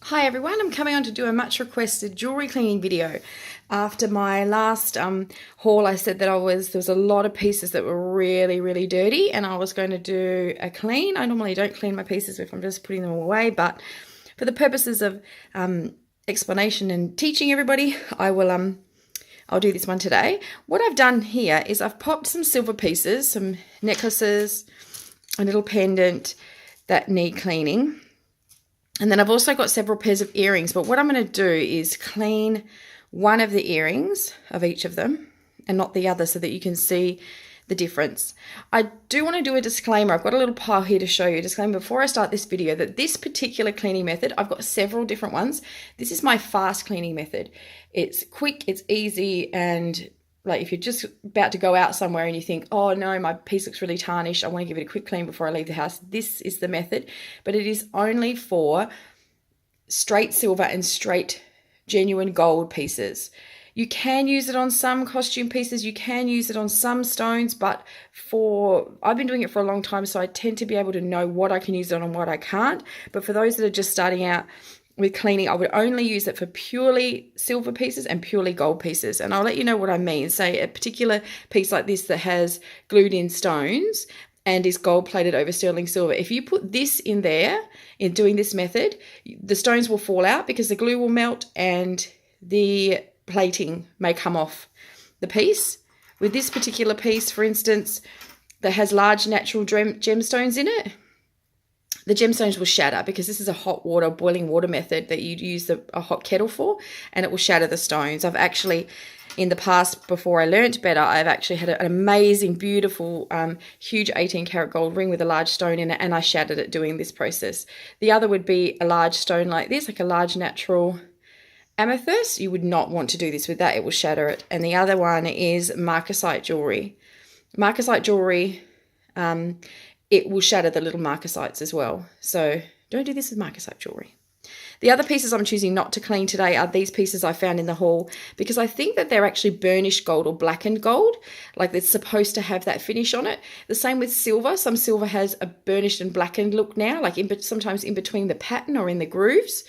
Hi everyone, I'm coming on to do a much requested jewellery cleaning video. After my last haul, I said that there was a lot of pieces that were really dirty and I was going to do a clean. I normally don't clean my pieces if I'm just putting them away, but for the purposes of explanation and teaching everybody, I'll do this one today. What I've done here is I've popped some silver pieces, some necklaces, a little pendant that need cleaning. And then I've also got several pairs of earrings, but what I'm going to do is clean one of the earrings of each of them and not the other so that you can see the difference. I do want to do a disclaimer. I've got a little pile here to show you a disclaimer before I start this video that this particular cleaning method, I've got several different ones. This is my fast cleaning method. It's quick, it's easy, and like if you're just about to go out somewhere and you think, oh no, my piece looks really tarnished, I want to give it a quick clean before I leave the house, this is the method. But it is only for straight silver and straight genuine gold pieces. You can use it on some costume pieces, you can use it on some stones, but I've been doing it for a long time, so I tend to be able to know what I can use it on and what I can't. But for those that are just starting out with cleaning, I would only use it for purely silver pieces and purely gold pieces. And I'll let you know what I mean. Say a particular piece like this that has glued in stones and is gold plated over sterling silver. If you put this in there, in doing this method, the stones will fall out because the glue will melt and the plating may come off the piece. With this particular piece, for instance, that has large natural gemstones in it, the gemstones will shatter because this is a hot water, boiling water method that you'd use a hot kettle for, and it will shatter the stones. I've actually, in the past, before I learnt better, I've actually had an amazing, beautiful, huge 18 karat gold ring with a large stone in it, and I shattered it doing this process. The other would be a large stone like this, like a large natural amethyst. You would not want to do this with that, it will shatter it. And the other one is marcasite jewellery. Marcasite jewellery, it will shatter the little marcasites as well. So don't do this with marcasite jewellery. The other pieces I'm choosing not to clean today are these pieces I found in the haul because I think that they're actually burnished gold or blackened gold. Like it's supposed to have that finish on it. The same with silver. Some silver has a burnished and blackened look now, like sometimes in between the pattern or in the grooves.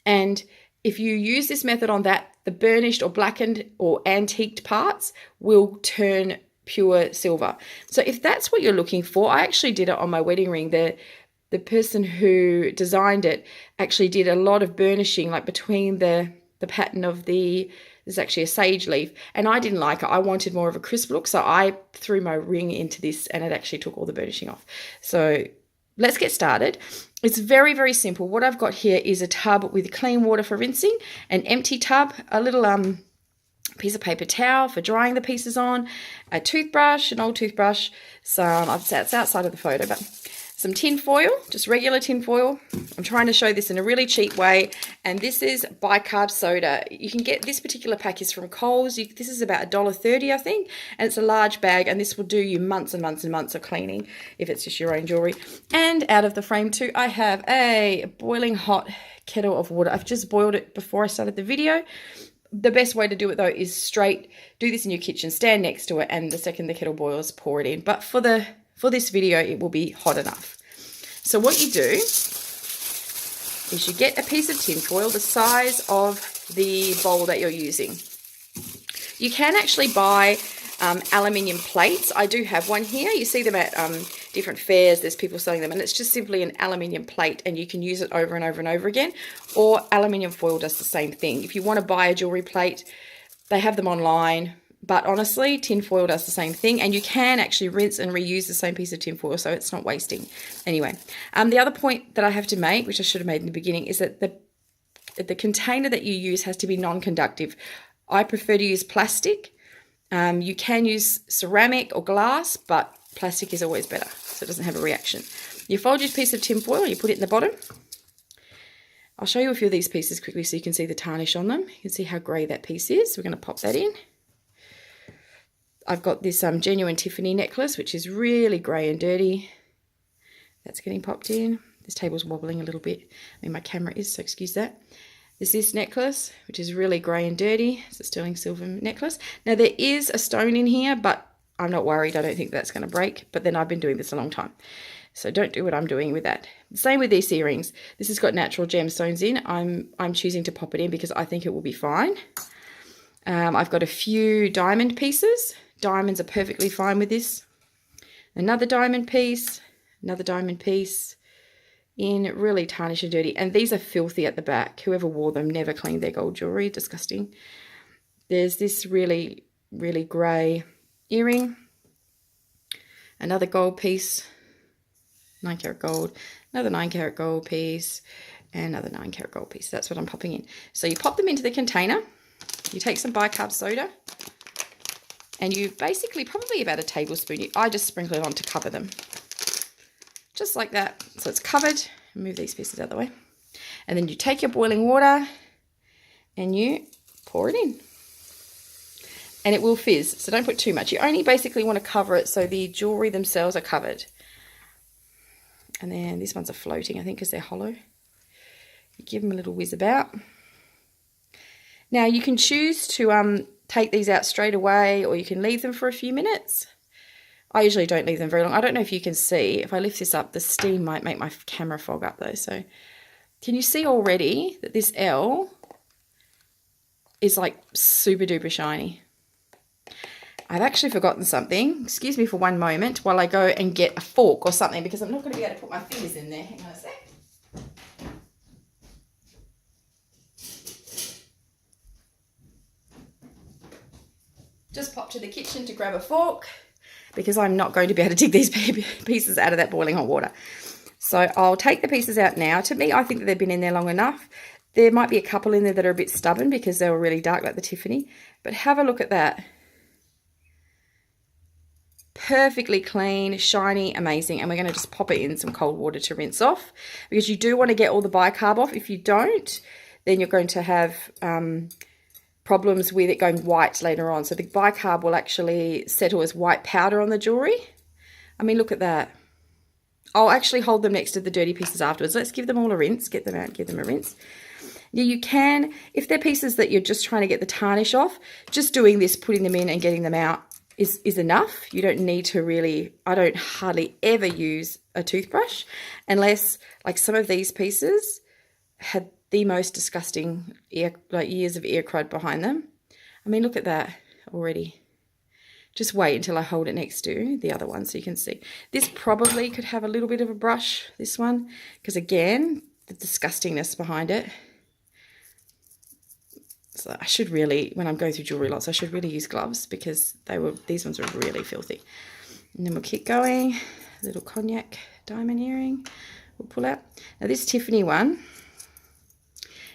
And if you use this method on that, the burnished or blackened or antiqued parts will turn pure silver. So if that's what you're looking for, I actually did it on my wedding ring. The person who designed it actually did a lot of burnishing, like between the pattern of there's actually a sage leaf, and I didn't like it. I wanted more of a crisp look, so I threw my ring into this and it actually took all the burnishing off. So let's get started. It's very simple. What I've got here is a tub with clean water for rinsing, an empty tub, a little piece of paper towel for drying the pieces on, a toothbrush, an old toothbrush, it's outside of the photo, but some tin foil, just regular tin foil. I'm trying to show this in a really cheap way, and this is bicarb soda. You can get this particular pack is from Coles. This is about $1.30, I think, and it's a large bag, and this will do you months and months of cleaning if it's just your own jewelry. And out of the frame too, I have a boiling hot kettle of water. I've just boiled it before I started the video. The best way to do it though is straight, do this in your kitchen, stand next to it, and the second the kettle boils, pour it in. But for this video, it will be hot enough. So what you do is you get a piece of tin foil the size of the bowl that you're using. You can actually buy aluminium plates. I do have one here. You see them at different fairs. There's people selling them, and it's just simply an aluminium plate, and you can use it over and over again. Or aluminium foil does the same thing. If you want to buy a jewelry plate, they have them online. But honestly, tin foil does the same thing, and you can actually rinse and reuse the same piece of tin foil, so it's not wasting. Anyway, the other point that I have to make, which I should have made in the beginning, is that the container that you use has to be non-conductive. I prefer to use plastic. You can use ceramic or glass, but plastic is always better, so it doesn't have a reaction. You fold your piece of tin foil, you put it in the bottom. I'll show you a few of these pieces quickly so you can see the tarnish on them. You can see how grey that piece is. We're going to pop that in. I've got this genuine Tiffany necklace, which is really grey and dirty. That's getting popped in. This table's wobbling a little bit. I mean, my camera is, so excuse that. There's this necklace, which is really grey and dirty. It's a sterling silver necklace. Now, there is a stone in here, but I'm not worried. I don't think that's going to break. But then I've been doing this a long time. So don't do what I'm doing with that. Same with these earrings. This has got natural gemstones in. I'm choosing to pop it in because I think it will be fine. I've got a few diamond pieces. Diamonds are perfectly fine with this. Another diamond piece, another diamond piece in really tarnish and dirty. And these are filthy at the back. Whoever wore them never cleaned their gold jewellery. Disgusting. There's this really, really grey earring. Another gold piece, 9 karat gold. Another 9 karat gold piece. And another 9 karat gold piece. That's what I'm popping in. So you pop them into the container. You take some bicarb soda. And you basically, probably about a tablespoon. I just sprinkle it on to cover them. Just like that. So it's covered. Move these pieces out of the way. And then you take your boiling water and you pour it in. And it will fizz, so don't put too much. You only basically want to cover it so the jewellery themselves are covered. And then these ones are floating, I think, because they're hollow. You give them a little whiz about. Now you can choose to take these out straight away, or you can leave them for a few minutes. I usually don't leave them very long. I don't know if you can see. If I lift this up, the steam might make my camera fog up though. So can you see already that this L is like super duper shiny? I've actually forgotten something. Excuse me for one moment while I go and get a fork or something, because I'm not going to be able to put my fingers in there. Hang on a sec. Just pop to the kitchen to grab a fork, because I'm not going to be able to dig these pieces out of that boiling hot water. So I'll take the pieces out now. To me, I think that they've been in there long enough. There might be a couple in there that are a bit stubborn because they were really dark, like the Tiffany. But have a look at that. Perfectly clean, shiny, amazing. And we're going to just pop it in some cold water to rinse off, because you do want to get all the bicarb off. If you don't, then you're going to have problems with it going white later on. So the bicarb will actually settle as white powder on the jewellery. I mean, look at that. I'll actually hold them next to the dirty pieces afterwards. Let's give them all a rinse. Get them out, give them a rinse. Yeah, you can, if they're pieces that you're just trying to get the tarnish off, just doing this, putting them in and getting them out is enough. You don't need to really, I don't hardly ever use a toothbrush unless, like some of these pieces had the most disgusting years of ear crud behind them. I mean, look at that already. Just wait until I hold it next to the other one so you can see. This probably could have a little bit of a brush, this one, because again, the disgustingness behind it. So I should really, when I'm going through jewellery lots, I should really use gloves, because these ones are really filthy. And then we'll keep going. A little cognac diamond earring we'll pull out. Now this Tiffany one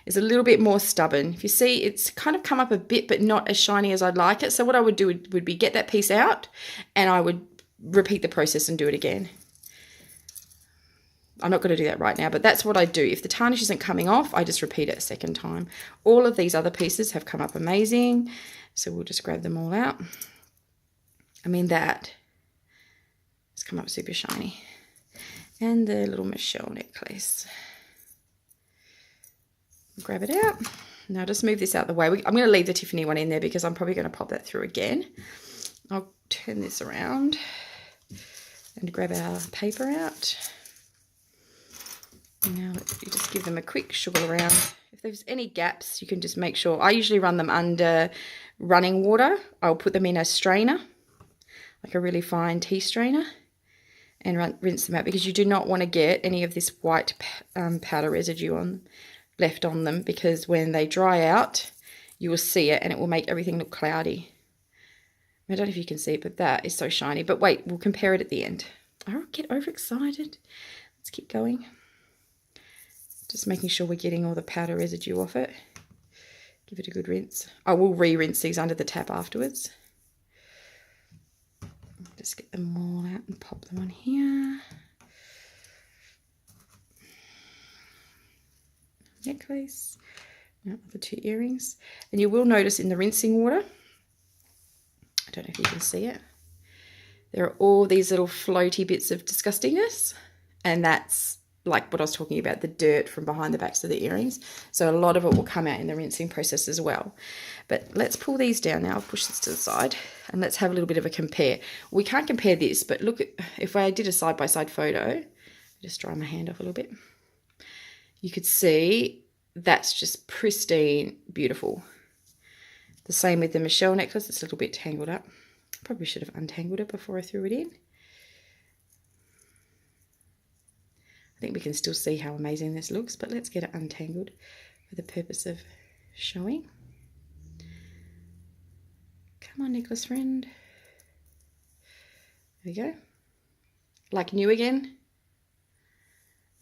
is a little bit more stubborn. If you see, it's kind of come up a bit, but not as shiny as I'd like it. So what I would do would be get that piece out, and I would repeat the process and do it again. I'm not going to do that right now, but that's what I do. If the tarnish isn't coming off, I just repeat it a second time. All of these other pieces have come up amazing, so we'll just grab them all out. I mean, that has come up super shiny. And the little Michelle necklace. Grab it out. Now just move this out the way. I'm going to leave the Tiffany one in there because I'm probably going to pop that through again. I'll turn this around and grab our paper out. Now you just give them a quick shuffle around. If there's any gaps, you can just make sure. I usually run them under running water. I'll put them in a strainer, like a really fine tea strainer, and rinse them out, because you do not want to get any of this white powder residue left on them, because when they dry out, you will see it and it will make everything look cloudy. I don't know if you can see it, but that is so shiny. But wait, we'll compare it at the end. I don't get overexcited. Let's keep going. Just making sure we're getting all the powder residue off it. Give it a good rinse. I will re-rinse these under the tap afterwards. Just get them all out and pop them on here. Necklace. Now the 2 earrings. And you will notice in the rinsing water, I don't know if you can see it, there are all these little floaty bits of disgustingness, and that's like what I was talking about, the dirt from behind the backs of the earrings. So a lot of it will come out in the rinsing process as well. But let's pull these down now. I'll push this to the side and let's have a little bit of a compare. We can't compare this, but look, if I did a side-by-side photo, Just dry my hand off a little bit. You could see that's just pristine, beautiful. The same with the Michelle necklace. It's a little bit tangled up. Probably should have untangled it before I threw it in. I think we can still see how amazing this looks, but let's get it untangled for the purpose of showing. Come on, necklace friend. There we go. Like new again.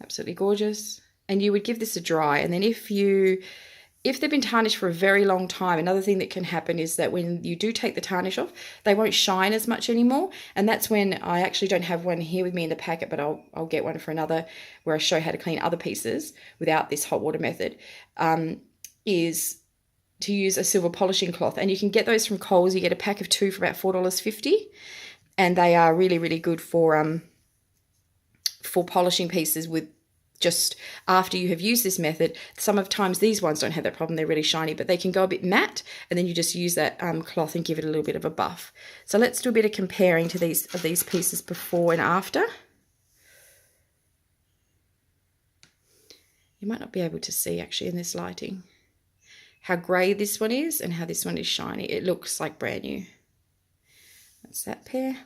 Absolutely gorgeous. And you would give this a dry, and then if they've been tarnished for a very long time, another thing that can happen is that when you do take the tarnish off, they won't shine as much anymore. And that's when, I actually don't have one here with me in the packet, but I'll get one for another where I show how to clean other pieces without this hot water method, is to use a silver polishing cloth. And you can get those from Coles. You get a pack of 2 for about $4.50. And they are really, really good for polishing pieces with just after you have used this method. Sometimes these ones don't have that problem. They're really shiny, but they can go a bit matte, and then you just use that cloth and give it a little bit of a buff. So let's do a bit of comparing to these pieces before and after. You might not be able to see actually in this lighting how grey this one is and how this one is shiny. It looks like brand new. That's that pair.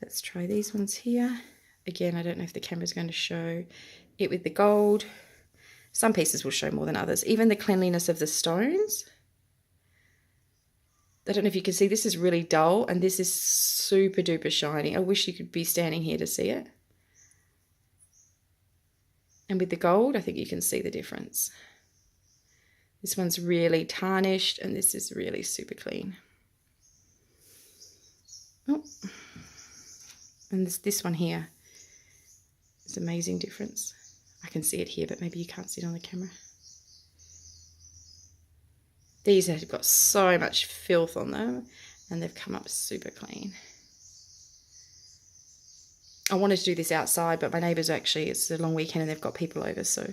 Let's try these ones here. Again, I don't know if the camera's going to show it with the gold. Some pieces will show more than others. Even the cleanliness of the stones. I don't know if you can see, this is really dull and this is super duper shiny. I wish you could be standing here to see it. And with the gold, I think you can see the difference. This one's really tarnished and this is really super clean. Oh. And this one here. It's an amazing difference. I can see it here, but maybe you can't see it on the camera. These have got so much filth on them and they've come up super clean. I wanted to do this outside, but my neighbours actually, it's a long weekend and they've got people over, so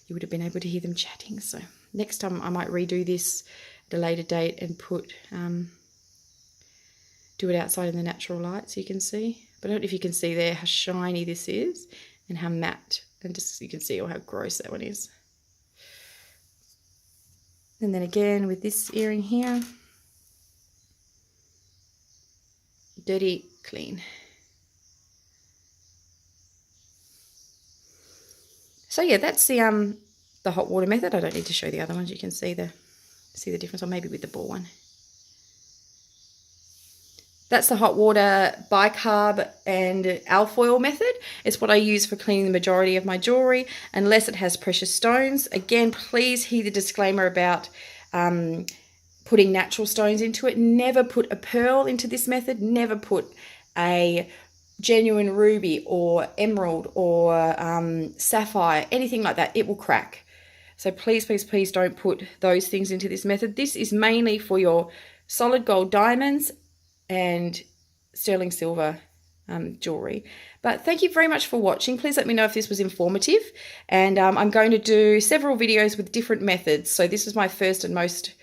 you would have been able to hear them chatting. So next time I might redo this at a later date and do it outside in the natural light so you can see. But I don't know if you can see there how shiny this is and how matte, and just you can see how gross that one is. And then again with this earring here, dirty, clean. So yeah, that's the hot water method. I don't need to show the other ones. You can see the difference, or maybe with the ball one. That's the hot water bicarb and alfoil method. It's what I use for cleaning the majority of my jewellery, unless it has precious stones. Again, please hear the disclaimer about putting natural stones into it. Never put a pearl into this method. Never put a genuine ruby or emerald or sapphire, anything like that. It will crack. So please, please, please don't put those things into this method. This is mainly for your solid gold diamonds and sterling silver jewellery. But thank you very much for watching. Please let me know if this was informative, and I'm going to do several videos with different methods. So this is my first and most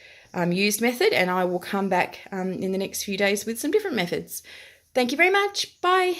used method, and I will come back in the next few days with some different methods. Thank you very much. Bye.